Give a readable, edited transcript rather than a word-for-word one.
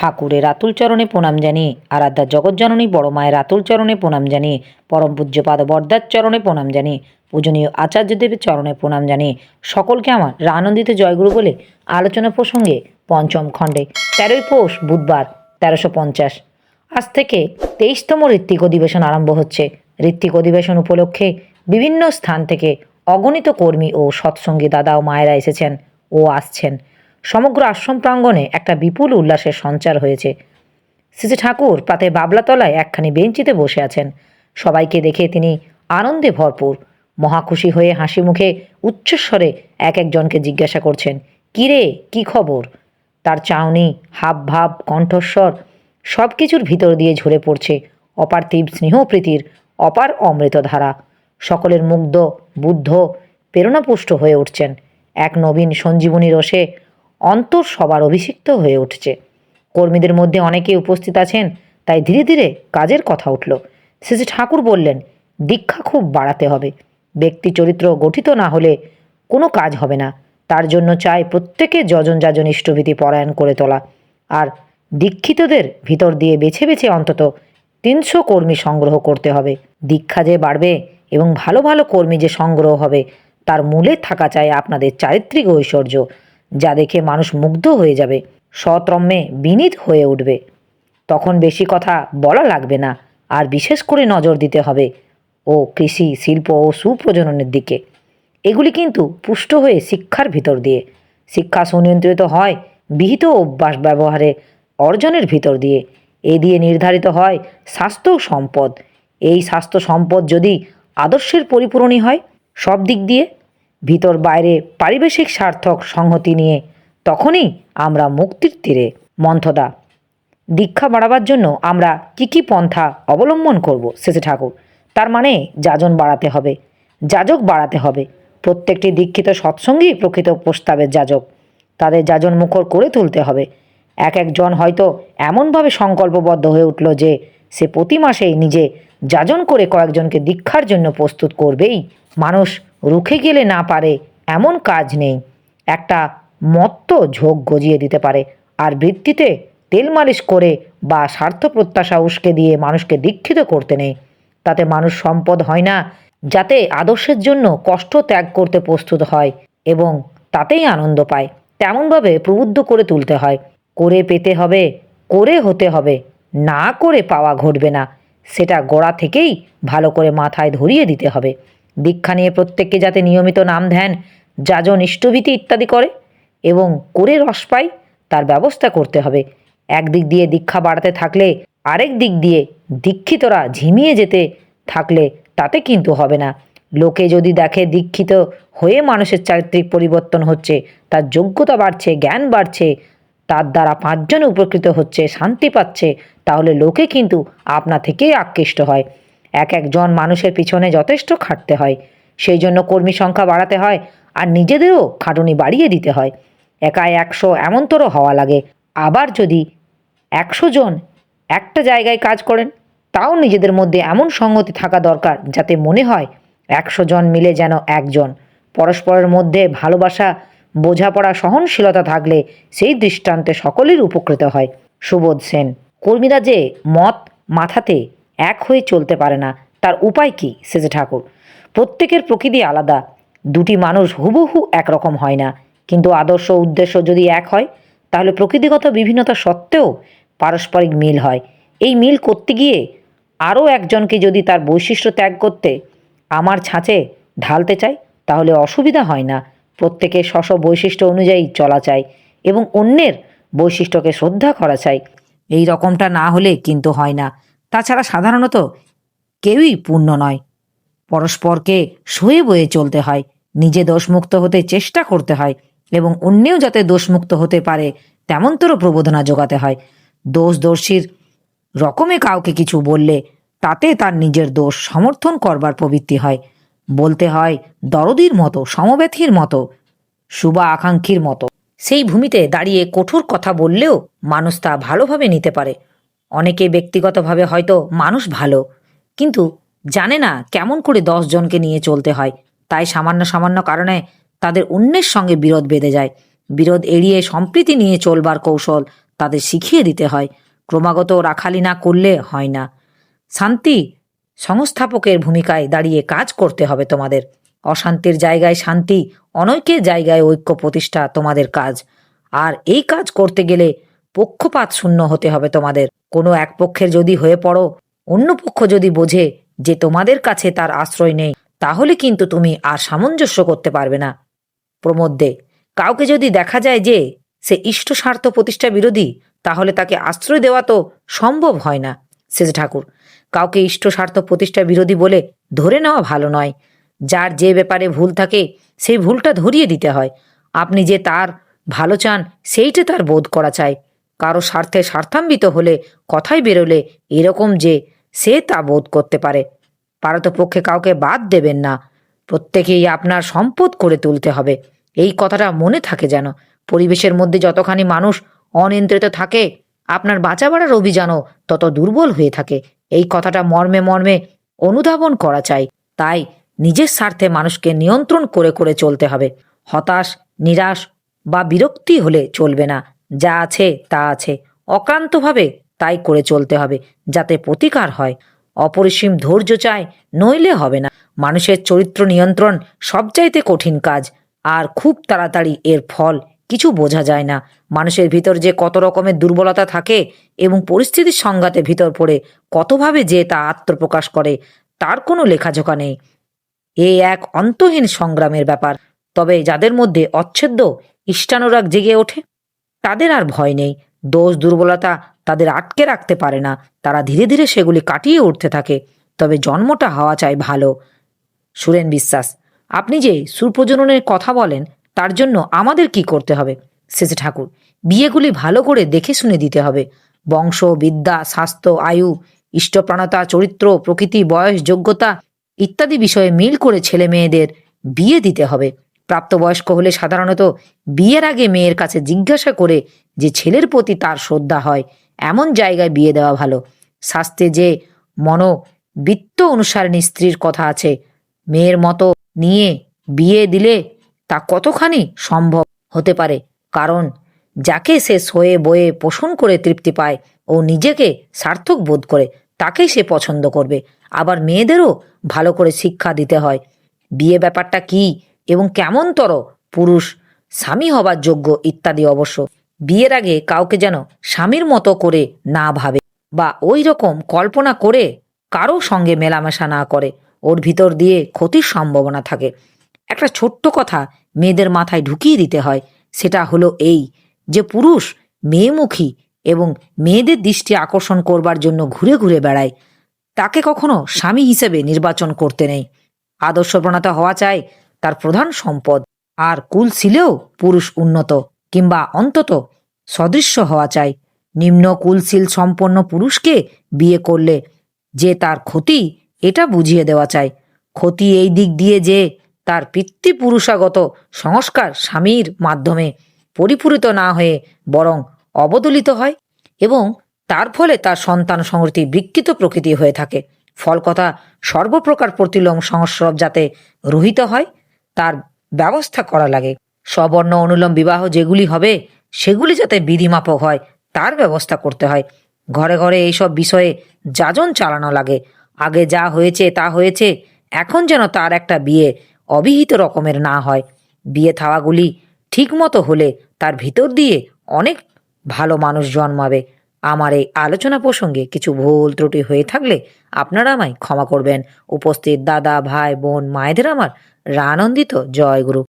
ঠাকুরের আতুল চরণে প্রণাম জানিয়ে, আরাধ্যা জগৎজননী বড় মায়ের আতুল চরণে প্রণাম জানিয়ে, পরম পূজ্যপাদ বরদার চরণে প্রণাম জানিয়ে, পূজনীয় আচার্যদেবের চরণে প্রণাম জানিয়ে সকলকে আমার আনন্দিত জয়গুরু বলে আলোচনা প্রসঙ্গে পঞ্চম খণ্ডে 13ই পৌষ বুধবার 1350 আজ থেকে 23তম ঋত্বিক অধিবেশন আরম্ভ হচ্ছে। ঋত্বিক অধিবেশন উপলক্ষে বিভিন্ন স্থান থেকে অগণিত কর্মী ও সৎসঙ্গী দাদা ও মায়েরা এসেছেন ও আসছেন। সমগ্র আশ্রম প্রাঙ্গণে একটা বিপুল উল্লাসের সঞ্চার হয়েছে। শ্রী ঠাকুর প্রাতে বাবলাতলায় একখানি বেঞ্চিতে বসে আছেন। সবাইকে দেখে তিনি আনন্দে ভরপুর, মহাখুশি হয়ে হাসি মুখে উচ্চস্বরে এক একজনকে জিজ্ঞাসা করছেন, কী রে, কী খবর? তার চাউনি, হাবভাব, কণ্ঠস্বর সব কিছুর ভিতর দিয়ে ঝরে পড়ছে অপার্থিব স্নেহপ্রীতির অপার অমৃতধারা। সকলের মুগ্ধ, বুদ্ধ, প্রেরণাপুষ্ট হয়ে উঠছেন। এক নবীন সঞ্জীবনী রসে অন্তর সবার অভিষিক্ত হয়ে উঠছে। কর্মীদের মধ্যে অনেকেই উপস্থিত আছেন, তাই ধীরে ধীরে কাজের কথা উঠল। শ্রী ঠাকুর বললেন, দীক্ষা খুব বাড়াতে হবে। ব্যক্তি চরিত্র গঠিত না হলে কোনো কাজ হবে না। তার জন্য চাই প্রত্যেকে যজন যাজন ইষ্টভীতি পরায়ণ করে তোলা। আর দীক্ষিতদের ভিতর দিয়ে বেছে বেছে অন্তত 300 কর্মী সংগ্রহ করতে হবে। দীক্ষা যে বাড়বে এবং ভালো ভালো কর্মী যে সংগ্রহ হবে, তার মূলে থাকা চাই আপনাদের চারিত্রিক ঐশ্বর্য, যা দেখে মানুষ মুগ্ধ হয়ে যাবে, সৎরম্যে বিনীত হয়ে উঠবে। তখন বেশি কথা বলা লাগবে না, আর বিশেষ করে নজর দিতে হবে ও কৃষি, শিল্প ও সুপ্রজননের দিকে। এগুলি কিন্তু পুষ্ট হয়ে শিক্ষার ভিতর দিয়ে। শিক্ষা সুনিয়ন্ত্রিত হয় বিহিত অভ্যাস ব্যবহারে অর্জনের ভিতর দিয়ে। এ দিয়ে নির্ধারিত হয় স্বাস্থ্য সম্পদ। এই স্বাস্থ্য সম্পদ যদি আদর্শের পরিপূরণী হয় সব দিক দিয়ে, ভিতর বাইরে পারিবেশিক সার্থক সংহতি নিয়ে, তখনই আমরা মুক্তির তীরে। মন্থদা, দীক্ষা বাড়াবার জন্য আমরা কি পন্থা অবলম্বন করব? শ্রী ঠাকুর, তার মানে যাজন বাড়াতে হবে, যাজক বাড়াতে হবে। প্রত্যেকটি দীক্ষিত সৎসঙ্গী প্রকৃত প্রস্তাবের যাজক। তাদের যাজন মুখর করে তুলতে হবে। এক একজন হয়তো এমনভাবে সংকল্পবদ্ধ হয়ে উঠল যে সে প্রতি মাসেই নিজে যাজন করে কয়েকজনকে দীক্ষার জন্য প্রস্তুত করবেই। মানুষ রুখে গেলে না পারে এমন কাজ নেই। একটা মত্ত ঝোঁক গজিয়ে দিতে পারে, আর বৃত্তিতে তেল মালিশ করে বা স্বার্থ প্রত্যাশা উস্কে দিয়ে মানুষকে দীক্ষিত করতে নেই। তাতে মানুষ সম্পদ হয় না, যাতে আদর্শের জন্য কষ্ট ত্যাগ করতে প্রস্তুত হয় এবং তাতেই আনন্দ পায়, তেমনভাবে প্রবুদ্ধ করে তুলতে হয়। করে পেতে হবে, করে হতে হবে, না করে পাওয়া ঘটবে না, সেটা গোড়া থেকেই ভালো করে মাথায় ধরিয়ে দিতে হবে। দীক্ষা নিয়ে প্রত্যেককে যাতে নিয়মিত নাম ধ্যান, যাজন, ইষ্টভীতি ইত্যাদি করে এবং করে রস পায়, তার ব্যবস্থা করতে হবে। একদিক দিয়ে দীক্ষা বাড়াতে থাকলে আরেক দিক দিয়ে দীক্ষিতরা ঝিমিয়ে যেতে থাকলে তাতে কিন্তু হবে না। লোকে যদি দেখে দীক্ষিত হয়ে মানুষের চারিত্রিক পরিবর্তন হচ্ছে, তার যোগ্যতা বাড়ছে, জ্ঞান বাড়ছে, তার দ্বারা 5 জন উপকৃত হচ্ছে, শান্তি পাচ্ছে, তাহলে লোকে কিন্তু আপনা থেকেই আকৃষ্ট হয়। এক একজন মানুষের পিছনে যথেষ্ট খাটতে হয়, সেই জন্য কর্মী সংখ্যা বাড়াতে হয়, আর নিজেদেরও খাটুনি বাড়িয়ে দিতে হয়। একাই 100 এমনতরও হওয়া লাগে। আবার যদি 100 জন একটা জায়গায় কাজ করেন, তাও নিজেদের মধ্যে এমন সংগতি থাকা দরকার যাতে মনে হয় 100 জন মিলে যেন একজন। পরস্পরের মধ্যে ভালোবাসা, বোঝাপড়া, সহনশীলতা থাকলে সেই দৃষ্টান্তে সকলের উপকৃত হয়। সুবোধ সেন, কর্মীরা যে মত মাথাতে এক হয়ে চলতে পারে না, তার উপায় কি? শ্রী ঠাকুর, প্রত্যেকের প্রকৃতি আলাদা। দুটি মানুষ হুবহু একরকম হয় না, কিন্তু আদর্শ উদ্দেশ্য যদি এক হয়, তাহলে প্রকৃতিগত বিভিন্নতা সত্ত্বেও পারস্পরিক মিল হয়। এই মিল করতে গিয়ে আরও একজনকে যদি তার বৈশিষ্ট্য ত্যাগ করতে আমার ছাঁচে ঢালতে চাই, তাহলে অসুবিধা হয় না। প্রত্যেকের স্ব বৈশিষ্ট্য অনুযায়ী চলা চাই এবং অন্যের বৈশিষ্ট্যকে শ্রদ্ধা করা চাই। এই রকমটা না হলে কিন্তু হয় না। তাছাড়া সাধারণত কেউই পূর্ণ নয়। পরস্পরকে সয়ে বয়ে চলতে হয়, নিজে দোষমুক্ত হতে চেষ্টা করতে হয় এবং অন্যেও যাতে দোষমুক্ত হতে পারে তেমনতর প্রবোধনা যোগাতে হয়। দোষদর্শীর রকমে কাউকে কিছু বললে তাতে তার নিজের দোষ সমর্থন করবার প্রবৃত্তি হয়। বলতে হয় দরদির মতো, সমব্যথীর মতো, শুভা আকাঙ্ক্ষীর মতো। সেই ভূমিতে দাঁড়িয়ে কঠোর কথা বললেও মানুষ তা ভালোভাবে নিতে পারে। অনেকে ব্যক্তিগতভাবে হয়তো মানুষ ভালো, কিন্তু জানে না কেমন করে 10 জনকে নিয়ে চলতে হয়, তাই সামান্য সামান্য কারণে তাদের অন্যের সঙ্গে বিরোধ বেঁধে যায়। বিরোধ এড়িয়ে সম্প্রীতি নিয়ে চলবার কৌশল তাদের শিখিয়ে দিতে হয়। ক্রমাগত রাখালি না করলে হয় না। শান্তি সংস্থাপকের ভূমিকায় দাঁড়িয়ে কাজ করতে হবে তোমাদের। অশান্তির জায়গায় শান্তি, অনৈক্যের জায়গায় ঐক্য প্রতিষ্ঠা তোমাদের কাজ। আর এই কাজ করতে গেলে পক্ষপাত শূন্য হতে হবে তোমাদের। কোনো এক পক্ষের যদি হয়ে পড়ো, অন্য পক্ষ যদি বোঝে যে তোমাদের কাছে তার আশ্রয় নেই, তাহলে কিন্তু তুমি আর সামঞ্জস্য করতে পারবে না। প্রমোদ দে, কাউকে যদি দেখা যায় যে সে ইষ্ট স্বার্থ প্রতিষ্ঠা বিরোধী, তাহলে তাকে আশ্রয় দেওয়া তো সম্ভব হয় না। শেষ ঠাকুর, কাউকে ইষ্ট স্বার্থ প্রতিষ্ঠা বিরোধী বলে ধরে নেওয়া ভালো নয়। যার যে ব্যাপারে ভুল থাকে সেই ভুলটা ধরিয়ে দিতে হয়। আপনি যে তার ভালো চান সেইটা তার বোধ করা চাই। কারো স্বার্থে স্বার্থান্বিত হলে, কথাই বেরোলে এরকম যে সে তা বোধ করতে পারে। পারতপক্ষে কাউকে বাদ দেবেন না। প্রত্যেকেই আপনার সম্পদ করে তুলতে হবে, এই কথাটা মনে থাকে যেন। পরিবেশের মধ্যে যতখানি মানুষ অনিয়ন্ত্রিত থাকে, আপনার বাঁচা বাড়ার অভিযানও তত দুর্বল হয়ে থাকে। এই কথাটা মর্মে মর্মে অনুধাবন করা চাই। তাই নিজের স্বার্থে মানুষকে নিয়ন্ত্রণ করে করে চলতে হবে। হতাশ, নিরাশ বা বিরক্তি হলে চলবে না। যা আছে তা আছে, অক্লান্তভাবে তাই করে চলতে হবে, যাতে প্রতিকার হয়। অপরিসীম ধৈর্য চাই, নইলে হবে না। মানুষের চরিত্র নিয়ন্ত্রণ সবচাইতে কঠিন কাজ, আর খুব তাড়াতাড়ি এর ফল কিছু বোঝা যায় না। মানুষের ভিতর যে কত রকমের দুর্বলতা থাকে এবং পরিস্থিতির সংঘাতে ভিতর পড়ে কতভাবে যে তা আত্মপ্রকাশ করে, তার কোনো লেখাজোখা নেই। এ এক অন্তহীন সংগ্রামের ব্যাপার। তবে যাদের মধ্যে অচ্ছেদ্য ইষ্টানুরাগ জেগে ওঠে, তাদের আর ভয় নেই। দোষ দুর্বলতা তাদের আটকে রাখতে পারে না। তারা ধীরে ধীরে সেগুলি কাটিয়ে উঠতে থাকে। তবে জন্মটা হওয়া চাই ভালো। সুরেন বিশ্বাস, আপনি যে সুপ্রজননের কথা বলেন, তার জন্য আমাদের কি করতে হবে? শেষে ঠাকুর, বিয়েগুলি ভালো করে দেখে শুনে দিতে হবে। বংশ, বিদ্যা, স্বাস্থ্য, আয়ু, ইষ্টপ্রাণতা, চরিত্র, প্রকৃতি, বয়স, যোগ্যতা ইত্যাদি বিষয়ে মিল করে ছেলে মেয়েদের বিয়ে দিতে হবে। প্রাপ্তবয়স্ক হলে সাধারণত বিয়ের আগে মেয়ের কাছে জিজ্ঞাসা করে যে ছেলের প্রতি তার শ্রদ্ধা হয়, এমন জায়গায় বিয়ে দেওয়া ভালো। শাস্ত্রে যে মনোবৃত্ত অনুসারিণী স্ত্রীর কথা আছে, মেয়ের মতো নিয়ে বিয়ে দিলে তা কতখানি সম্ভব হতে পারে? কারণ যাকে সে শোয়ে বয়ে পোষণ করে তৃপ্তি পায় ও নিজেকে সার্থক বোধ করে, তাকেই সে পছন্দ করবে। আবার মেয়েদেরও ভালো করে শিক্ষা দিতে হয় বিয়ে ব্যাপারটা কি এবং কেমনতর পুরুষ স্বামী হবার যোগ্য ইত্যাদি। অবশ্য বিয়ের আগে কাউকে যেন স্বামীর মতো করে না ভাবে বা ওই রকম কল্পনা করে কারো সঙ্গে মেলামেশা না করে, ওর ভিতর দিয়ে ক্ষতির সম্ভাবনা থাকে। একটা ছোট্ট কথা মেয়েদের মাথায় ঢুকিয়ে দিতে হয়, সেটা হলো এই যে পুরুষ মেয়েমুখী এবং মেয়েদের দৃষ্টি আকর্ষণ করবার জন্য ঘুরে ঘুরে বেড়ায়, তাকে কখনো স্বামী হিসেবে নির্বাচন করতে নেই। আদর্শপ্রণতা হওয়া চাই তার প্রধান সম্পদ। আর কুলশীলেও পুরুষ উন্নত কিংবা অন্তত সদৃশ্য হওয়া চাই। নিম্ন কুলশীল সম্পন্ন পুরুষকে বিয়ে করলে যে তার ক্ষতি, এটা বুঝিয়ে দেওয়া চাই। ক্ষতি এই দিক দিয়ে যে তার পিতৃপুরুষাগত সংস্কার স্বামীর মাধ্যমে পরিপূরিত না হয়ে বরং অবদলিত হয় এবং তার ফলে তার সন্তান সংহতি বিকৃত প্রকৃতি হয়ে থাকে। ফল কথা, সর্বপ্রকার প্রতিলোম সংস্রব যাতে রহিত হয়, তার ব্যবস্থা করা লাগে। সবর্ণ অনুলোম বিবাহ যেগুলি হবে, সেগুলি যাতে বিধিমাপক হয়, তার ব্যবস্থা করতে হয়। ঘরে ঘরে এইসব বিষয়ে যাজন চালানো লাগে। আগে যা হয়েছে তা হয়েছে, এখন যেন তার একটা বিয়ে অবিহিত রকমের না হয়। বিয়ে থাওয়াগুলি ঠিক মতো হলে তার ভিতর দিয়ে অনেক ভালো মানুষ জন্মাবে। আমার এই আলোচনা প্রসঙ্গে কিছু ভুল ত্রুটি হয়ে থাকলে আপনারা আমায় ক্ষমা করবেন। উপস্থিত দাদা, ভাই, বোন, মায়েদের আমার রানন্দিত জয় গুরু।